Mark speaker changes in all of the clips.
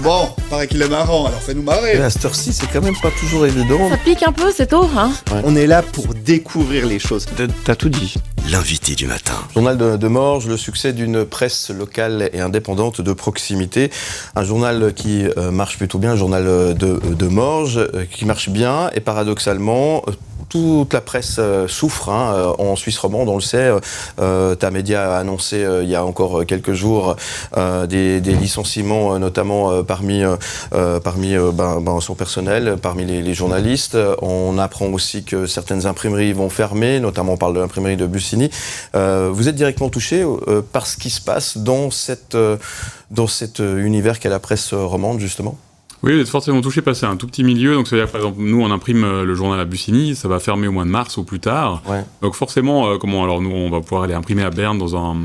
Speaker 1: Bon, paraît qu'il est marrant, alors fais-nous marrer.
Speaker 2: Et à cette heure-ci, c'est quand même pas toujours évident.
Speaker 3: Ça pique un peu, c'est tôt, hein?
Speaker 1: On est là pour découvrir les choses.
Speaker 2: T'as tout dit.
Speaker 4: L'invité du matin.
Speaker 2: Journal de Morges, le succès d'une presse locale et indépendante de proximité. Un journal qui marche plutôt bien, un journal de Morges qui marche bien et paradoxalement... toute la presse souffre en Suisse romande, on le sait. Tamedia a annoncé il y a encore quelques jours des licenciements, notamment parmi son personnel, parmi les journalistes. On apprend aussi que certaines imprimeries vont fermer, notamment on parle de l'imprimerie de Bussigny. Vous êtes directement touché par ce qui se passe dans cet univers qu'est la presse romande, justement ?
Speaker 5: Oui, vous êtes forcément touché parce que c'est un tout petit milieu. Donc, c'est-à-dire, par exemple, nous, on imprime le journal à Bussigny, ça va fermer au mois de mars ou plus tard. Ouais. Donc, forcément, alors nous, on va pouvoir aller imprimer à Berne dans un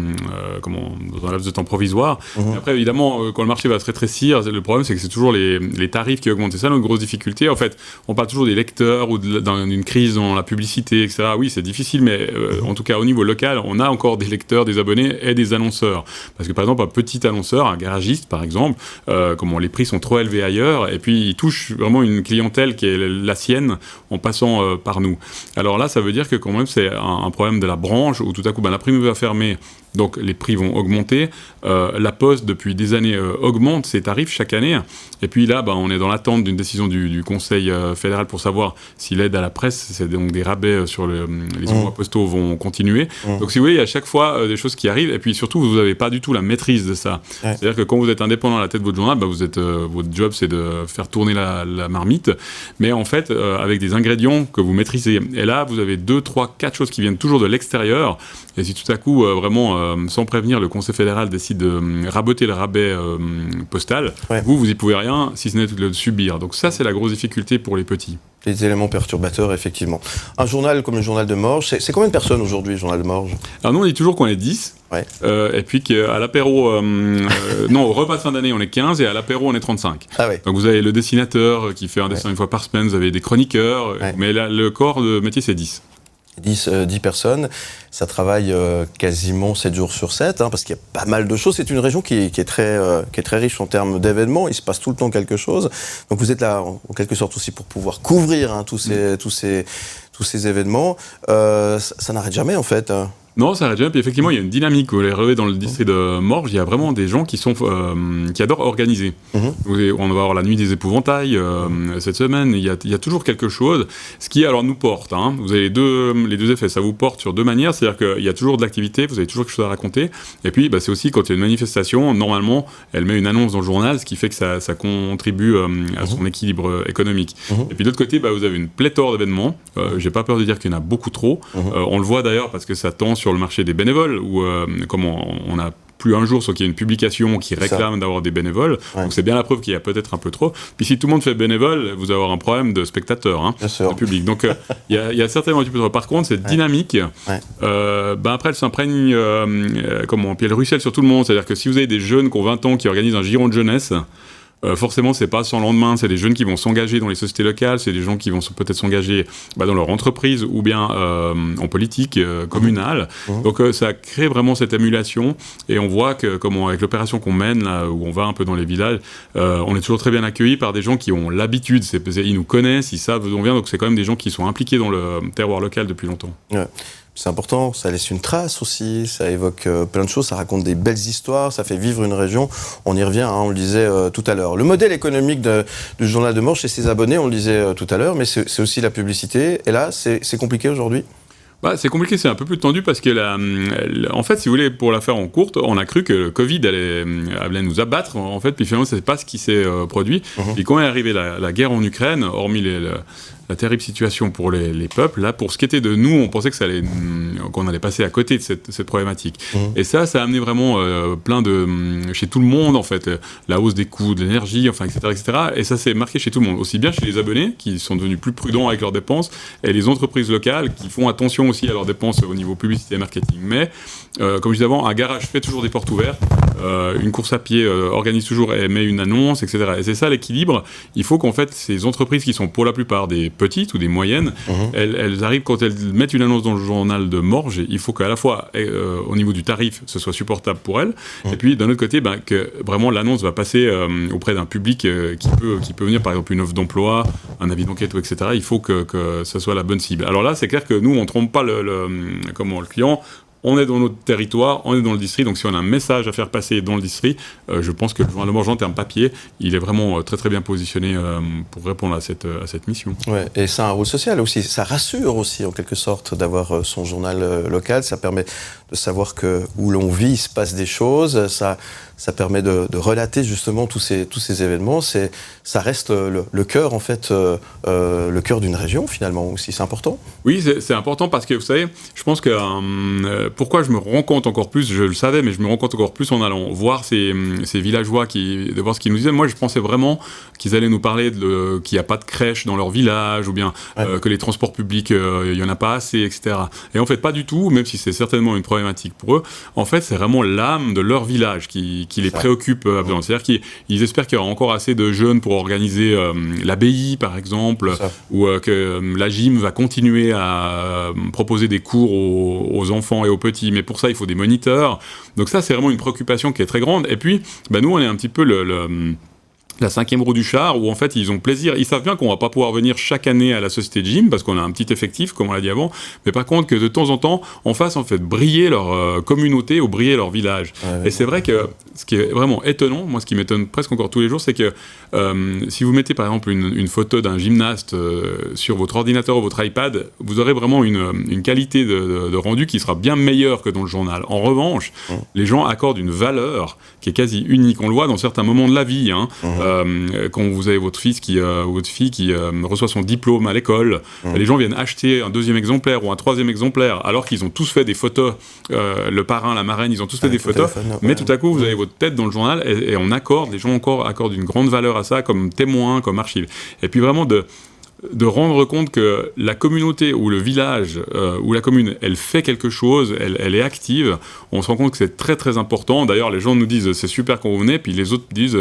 Speaker 5: laps de temps provisoire. Et après, évidemment, quand le marché va se rétrécir, le problème, c'est que c'est toujours les tarifs qui augmentent. C'est ça notre grosse difficulté. En fait, on parle toujours des lecteurs ou d'une crise dans la publicité, etc. Oui, c'est difficile, mais en tout cas, au niveau local, on a encore des lecteurs, des abonnés et des annonceurs. Parce que, par exemple, un petit annonceur, un garagiste, par exemple, les prix sont trop élevés ailleurs. Et puis il touche vraiment une clientèle qui est la sienne en passant par nous. Alors là, ça veut dire que quand même c'est un problème de la branche où tout à coup l'imprimerie va fermer, donc les prix vont augmenter. La Poste depuis des années augmente ses tarifs chaque année. Et puis là, on est dans l'attente d'une décision du Conseil fédéral pour savoir si l'aide à la presse, c'est donc des rabais sur les envois postaux vont continuer. Donc si vous voyez, il y a à chaque fois des choses qui arrivent. Et puis surtout, vous n'avez pas du tout la maîtrise de ça. Ouais. C'est-à-dire que quand vous êtes indépendant à la tête de votre journal, votre job c'est de faire tourner la marmite. Mais en fait, avec des ingrédients que vous maîtrisez. Et là, vous avez 2, 3, 4 choses qui viennent toujours de l'extérieur. Et si tout à coup, sans prévenir, le Conseil fédéral décide de raboter le rabais postal, vous y pouvez rien, si ce n'est de le subir. Donc ça, c'est la grosse difficulté pour les petits.
Speaker 2: Les éléments perturbateurs, effectivement. Un journal comme le Journal de Morges, c'est combien de personnes aujourd'hui, le Journal de Morges ?
Speaker 5: Alors nous, on dit toujours qu'on est 10. Ouais. Et puis qu'à l'apéro, au repas de fin d'année, on est 15 et à l'apéro, on est 35. Ah ouais. Donc vous avez le dessinateur qui fait un dessin une fois par semaine, vous avez des chroniqueurs, mais là, le corps de métier, c'est 10.
Speaker 2: 10 personnes, ça travaille quasiment 7 jours sur 7, parce qu'il y a pas mal de choses. C'est une région qui est très riche en termes d'événements, il se passe tout le temps quelque chose. Donc vous êtes là en quelque sorte aussi pour pouvoir couvrir tous ces événements. Ça n'arrête jamais en fait.
Speaker 5: Non, ça arrête jamais. Puis effectivement, il y a une dynamique. Vous l'avez relevé dans le district de Morges. Il y a vraiment des gens qui adorent organiser. On va avoir la nuit des épouvantails cette semaine. Il y a toujours quelque chose. Ce qui, alors, nous porte. Vous avez les deux effets. Ça vous porte sur deux manières. C'est-à-dire qu'il y a toujours de l'activité. Vous avez toujours quelque chose à raconter. Et puis, c'est aussi quand il y a une manifestation, normalement, elle met une annonce dans le journal, ce qui fait que ça contribue à son équilibre économique. Et puis, de l'autre côté, vous avez une pléthore d'événements. J'ai pas peur de dire qu'il y en a beaucoup trop. On le voit d'ailleurs parce que ça tend sur le marché des bénévoles, où comme on a plus un jour sans qu'il y ait une publication qui réclame d'avoir des bénévoles, donc c'est bien la preuve qu'il y a peut-être un peu trop. Puis si tout le monde fait bénévole, vous allez avoir un problème de spectateurs, de public. Donc il y a certainement un petit peu trop. Par contre, cette dynamique, après elle s'imprègne, puis elle ruisselle sur tout le monde. C'est-à-dire que si vous avez des jeunes qui ont 20 ans qui organisent un giron de jeunesse, forcément, c'est pas sans lendemain, c'est des jeunes qui vont s'engager dans les sociétés locales, c'est des gens qui vont peut-être s'engager dans leur entreprise ou bien en politique communale. Donc ça crée vraiment cette émulation et on voit que avec l'opération qu'on mène, là, où on va un peu dans les villages, on est toujours très bien accueillis par des gens qui ont l'habitude, ils nous connaissent, ils savent d'où on vient, donc c'est quand même des gens qui sont impliqués dans le terroir local depuis longtemps. Ouais.
Speaker 2: C'est important, ça laisse une trace aussi, ça évoque plein de choses, ça raconte des belles histoires, ça fait vivre une région. On y revient, on le disait tout à l'heure. Le modèle économique du Journal de Morges et ses abonnés, on le disait tout à l'heure, mais c'est aussi la publicité. Et là, c'est compliqué aujourd'hui ?
Speaker 5: C'est compliqué, c'est un peu plus tendu parce que en fait, si vous voulez, pour la faire en courte, on a cru que le Covid allait nous abattre, en fait, puis finalement, c'est pas ce qui s'est produit. Et quand est arrivée la guerre en Ukraine, hormis la terrible situation pour les peuples, là, pour ce qui était de nous, on pensait qu'on allait passer à côté de cette problématique. Et ça a amené vraiment chez tout le monde, en fait, la hausse des coûts de l'énergie, etc., etc. Et ça s'est marqué chez tout le monde, aussi bien chez les abonnés, qui sont devenus plus prudents avec leurs dépenses, et les entreprises locales, qui font attention aussi à leurs dépenses au niveau publicité et marketing. Mais, comme je disais avant, un garage fait toujours des portes ouvertes, une course à pied organise toujours et met une annonce, etc. Et c'est ça l'équilibre. Il faut qu'en fait, ces entreprises qui sont pour la plupart des petites ou des moyennes, elles arrivent, quand elles mettent une annonce dans le journal de Morges, il faut qu'à la fois, au niveau du tarif, ce soit supportable pour elles, et puis d'un autre côté, que vraiment l'annonce va passer auprès d'un public qui peut venir, par exemple, une offre d'emploi, un avis d'enquête, etc. Il faut que ça soit la bonne cible. Alors là, c'est clair que nous, on ne trompe pas le client. On est dans notre territoire, on est dans le district, donc si on a un message à faire passer dans le district, je pense que le journal de Morges, en termes papier, il est vraiment très très bien positionné pour répondre à cette mission.
Speaker 2: Ouais, et c'est un rôle social aussi, ça rassure aussi en quelque sorte d'avoir son journal local, ça permet de savoir que où l'on vit, il se passe des choses, ça permet de relater justement tous ces événements, ça reste le cœur en fait, le cœur d'une région finalement aussi, c'est important.
Speaker 5: Oui, c'est important parce que vous savez, je pense que pourquoi je me rends compte encore plus, je le savais, mais je me rends compte encore plus en allant voir ces villageois, de voir ce qu'ils nous disaient. Moi, je pensais vraiment qu'ils allaient nous parler qu'il n'y a pas de crèche dans leur village, ou bien que les transports publics, il n'y en a pas assez, etc. Et en fait, pas du tout, même si c'est certainement une problématique pour eux. En fait, c'est vraiment l'âme de leur village qui les préoccupe. C'est-à-dire qu'ils espèrent qu'il y aura encore assez de jeunes pour organiser l'abbaye, par exemple, ou que la gym va continuer à proposer des cours aux enfants et aux petits, mais pour ça il faut des moniteurs, donc ça c'est vraiment une préoccupation qui est très grande. Et puis nous on est un petit peu la cinquième roue du char, où en fait ils ont plaisir, ils savent bien qu'on va pas pouvoir venir chaque année à la société de gym parce qu'on a un petit effectif comme on l'a dit avant, mais par contre que de temps en temps on fasse en fait briller leur communauté ou briller leur village. Et c'est vrai que ce qui est vraiment étonnant, moi ce qui m'étonne presque encore tous les jours, c'est que si vous mettez par exemple une photo d'un gymnaste sur votre ordinateur ou votre iPad, vous aurez vraiment une qualité de rendu qui sera bien meilleure que dans le journal. En revanche, les gens accordent une valeur qui est quasi unique, on le voit dans certains moments de la vie, quand vous avez votre fils ou votre fille qui reçoit son diplôme à l'école, les gens viennent acheter un deuxième exemplaire ou un troisième exemplaire, alors qu'ils ont tous fait des photos, le parrain, la marraine, ils ont tous fait des photos, mais tout à coup vous avez votre tête dans le journal et les gens accordent une grande valeur à ça comme témoin, comme archive. Et puis vraiment de rendre compte que la communauté ou le village ou la commune, elle fait quelque chose, elle est active, on se rend compte que c'est très très important. D'ailleurs, les gens nous disent c'est super quand vous venez, puis les autres disent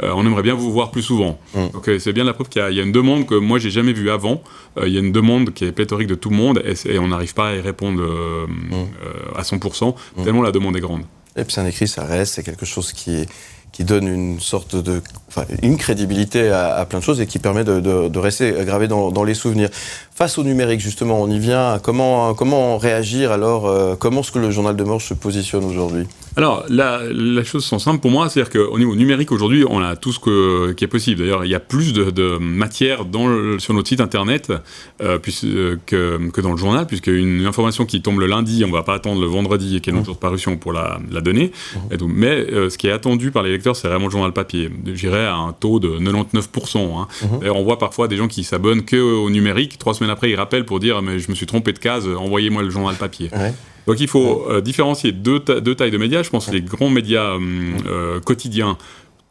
Speaker 5: on aimerait bien vous voir plus souvent. Donc c'est bien la preuve qu'il y a une demande que moi j'ai jamais vue avant, il y a une demande qui est pléthorique de tout le monde et on n'arrive pas à y répondre à 100%, tellement la demande est grande.
Speaker 2: Et puis c'est un écrit, ça reste, c'est quelque chose qui donne une sorte une crédibilité à plein de choses et qui permet de rester gravé dans les souvenirs. Face au numérique, justement, on y vient. Comment réagir alors comment est-ce que le journal de Morges se positionne aujourd'hui ?
Speaker 5: Alors, la chose sont simples pour moi, c'est-à-dire qu'au niveau numérique, aujourd'hui, on a tout ce qui est possible. D'ailleurs, il y a plus de matière sur notre site internet que dans le journal, puisqu'une information qui tombe le lundi, on ne va pas attendre le vendredi et qu'il y ait notre jour de parution pour la donner. Et donc, mais ce qui est attendu par les lecteurs, c'est vraiment le journal papier. Je dirais à un taux de 99%. D'ailleurs, on voit parfois des gens qui s'abonnent qu'au numérique. 3 semaines après, ils rappellent pour dire « mais je me suis trompé de case, envoyez-moi le journal papier ». Donc il faut différencier deux tailles de médias. Je pense que les grands médias quotidiens,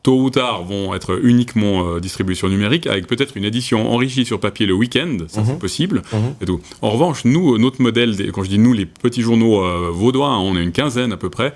Speaker 5: tôt ou tard, vont être uniquement distribués sur numérique, avec peut-être une édition enrichie sur papier le week-end, ça c'est possible. Et tout. En revanche, nous, notre modèle, quand je dis nous, les petits journaux vaudois, on est une quinzaine à peu près,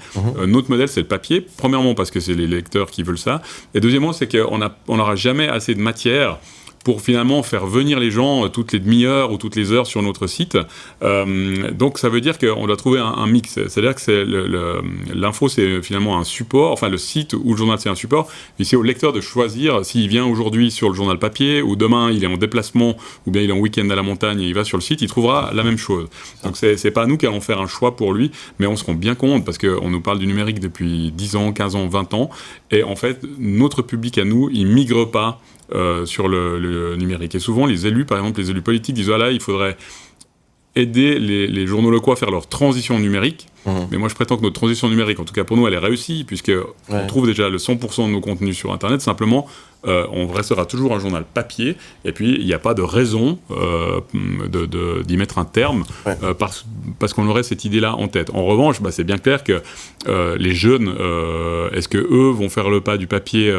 Speaker 5: notre modèle c'est le papier, premièrement parce que c'est les lecteurs qui veulent ça, et deuxièmement c'est qu'on n'aura jamais assez de matière pour finalement faire venir les gens toutes les demi-heures ou toutes les heures sur notre site. Donc ça veut dire qu'on doit trouver un mix. C'est-à-dire que l'info c'est finalement un support, enfin le site ou le journal c'est un support, mais c'est au lecteur de choisir s'il vient aujourd'hui sur le journal papier ou demain il est en déplacement ou bien il est en week-end à la montagne et il va sur le site, il trouvera la même chose. Donc c'est pas nous qui allons faire un choix pour lui, mais on se rend bien compte parce qu'on nous parle du numérique depuis 10 ans, 15 ans, 20 ans, et en fait notre public à nous, il migre pas sur le numérique. Et souvent, les élus, par exemple, les élus politiques disent « voilà, il faudrait aider les journaux locaux à faire leur transition numérique ». Mais moi, je prétends que notre transition numérique, en tout cas pour nous, elle est réussie, puisqu'on trouve déjà le 100% de nos contenus sur Internet. Simplement, on restera toujours un journal papier, et puis il n'y a pas de raison d'y mettre un terme, parce qu'on aurait cette idée-là en tête. En revanche, c'est bien clair que les jeunes, est-ce qu'eux vont faire le pas du papier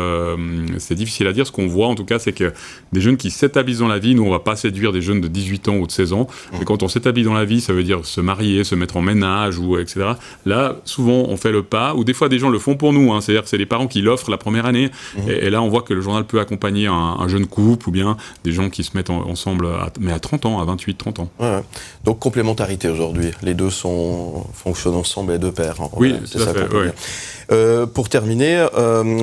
Speaker 5: c'est difficile à dire. Ce qu'on voit, en tout cas, c'est que des jeunes qui s'établissent dans la vie, nous, on ne va pas séduire des jeunes de 18 ans ou de 16 ans, mais quand on s'établit dans la vie, ça veut dire se marier, se mettre en ménage, ou etc. Là, souvent, on fait le pas, ou des fois, des gens le font pour nous, c'est-à-dire que c'est les parents qui l'offrent la première année, et là, on voit que le journal journal peut accompagner un jeune couple ou bien des gens qui se mettent ensemble, mais à 30 ans, à 28, 30 ans.
Speaker 2: Ouais. Donc complémentarité aujourd'hui, les deux fonctionnent ensemble, les deux pairs.
Speaker 5: Oui, c'est ça fait, ouais.
Speaker 2: Pour terminer,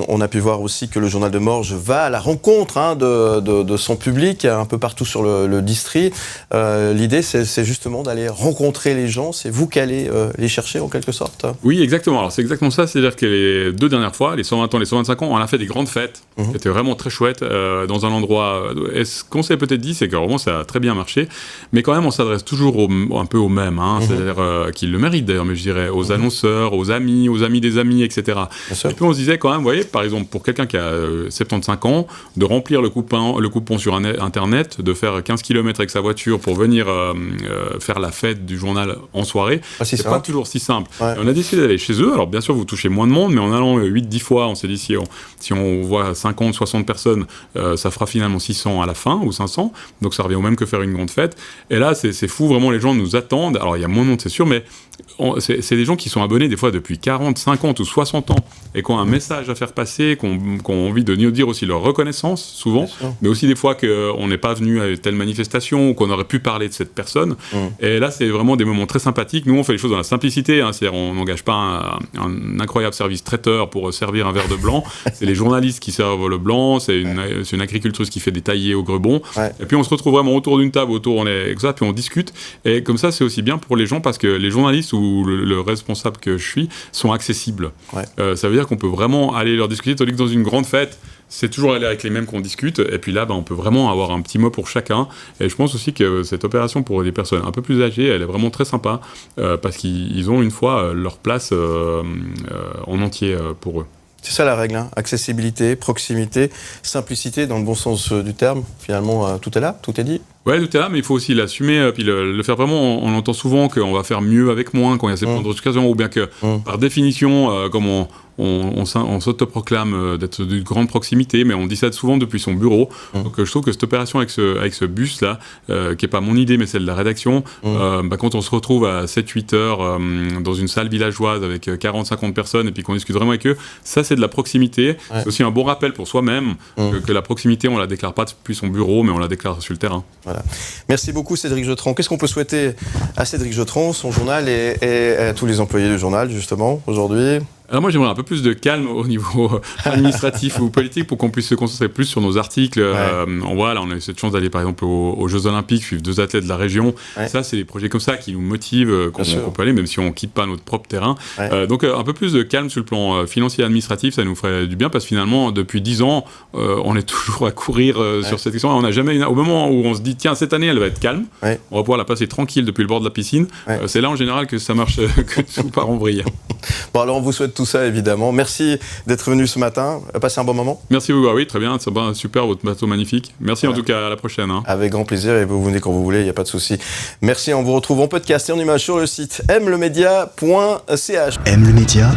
Speaker 2: on a pu voir aussi que le journal de Morges va à la rencontre de son public un peu partout sur le district. L'idée, c'est justement d'aller rencontrer les gens. C'est vous qui allez les chercher en quelque sorte.
Speaker 5: Oui, exactement. Alors c'est exactement ça. C'est-à-dire que les 2 dernières fois, les 120 ans, les 125 ans, on a fait des grandes fêtes qui étaient vraiment très chouettes dans un endroit. Et ce qu'on s'est peut-être dit, c'est que vraiment ça a très bien marché, mais quand même on s'adresse toujours un peu aux mêmes, c'est-à-dire qu'ils le méritent d'ailleurs, mais je dirais aux annonceurs, aux amis des amis, etc. Et puis on se disait quand même, vous voyez, par exemple pour quelqu'un qui a 75 ans, de remplir le coupon sur Internet, de faire 15 km avec sa voiture pour venir faire la fête du journal en soirée, c'est pas toujours si simple.
Speaker 2: Ouais.
Speaker 5: On a décidé d'aller chez eux. Alors bien sûr vous touchez moins de monde, mais en allant 8-10 fois, on s'est dit si on voit 50, 60 personnes, ça fera finalement 600 à la fin ou 500, donc ça revient au même que faire une grande fête. Et là c'est fou, vraiment les gens nous attendent. Alors il y a moins de monde c'est sûr, mais c'est des gens qui sont abonnés des fois depuis 40, 50 ou 60 ans et qui ont un message à faire passer, qui ont envie de nous dire aussi leur reconnaissance souvent, mais aussi des fois qu'on n'est pas venu à telle manifestation ou qu'on aurait pu parler de cette personne. Et là c'est vraiment des moments très sympathiques. Nous on fait les choses dans la simplicité, c'est-à-dire on n'engage pas un incroyable service traiteur pour servir un verre de blanc. C'est les journalistes qui servent le blanc, c'est une agricultrice qui fait des taillés au Grebon. Et puis on se retrouve vraiment autour d'une table, puis on discute. Et comme ça c'est aussi bien pour les gens parce que les journalistes ou le responsable que je suis sont accessibles. Ça veut dire qu'on peut vraiment aller leur discuter, tandis que dans une grande fête, c'est toujours aller avec les mêmes qu'on discute, et puis là, on peut vraiment avoir un petit mot pour chacun. Et je pense aussi que cette opération pour les personnes un peu plus âgées, elle est vraiment très sympa, parce qu'ils ont une fois leur place en entier pour eux.
Speaker 2: C'est ça la règle, accessibilité, proximité, simplicité dans le bon sens du terme. Finalement, tout est là, tout est dit.
Speaker 5: Ouais, tout est là, mais il faut aussi l'assumer, puis le faire vraiment. On entend souvent qu'on va faire mieux avec moins quand il y a ces plans de restructuration, ou bien que, par définition, comme on s'autoproclame d'être d'une grande proximité, mais on dit ça souvent depuis son bureau. Donc je trouve que cette opération avec ce bus-là, qui n'est pas mon idée, mais celle de la rédaction, quand on se retrouve à 7-8 heures dans une salle villageoise avec 40-50 personnes, et puis qu'on discute vraiment avec eux, ça c'est de la proximité. C'est aussi un bon rappel pour soi-même que la proximité, on ne la déclare pas depuis son bureau, mais on la déclare sur le terrain.
Speaker 2: Voilà. Merci beaucoup Cédric Jeutran. Qu'est-ce qu'on peut souhaiter à Cédric Jeutran, son journal et à tous les employés du journal justement aujourd'hui ?
Speaker 5: Alors moi j'aimerais un peu plus de calme au niveau administratif ou politique pour qu'on puisse se concentrer plus sur nos articles. On a eu cette chance d'aller par exemple aux Jeux Olympiques, suivre 2 athlètes de la région. Ça c'est des projets comme ça qui nous motivent, qu'on peut aller même si on ne quitte pas notre propre terrain. Donc un peu plus de calme sur le plan financier et administratif, ça nous ferait du bien parce que finalement depuis 10 ans on est toujours à courir sur cette question. On n'a jamais au moment où on se dit tiens cette année elle va être calme, on va pouvoir la passer tranquille depuis le bord de la piscine. C'est là en général que ça marche, que tout part en vrille.
Speaker 2: Bon alors on vous souhaite tout ça évidemment. Merci d'être venu ce matin. Passez un bon moment.
Speaker 5: Merci beaucoup. Oui, très bien. C'est super, votre bateau magnifique. Merci en tout cas. À la prochaine.
Speaker 2: Avec grand plaisir et vous venez quand vous voulez, il n'y a pas de souci. Merci. On vous retrouve en podcast et en image sur le site mlemedia.ch.
Speaker 3: M le média,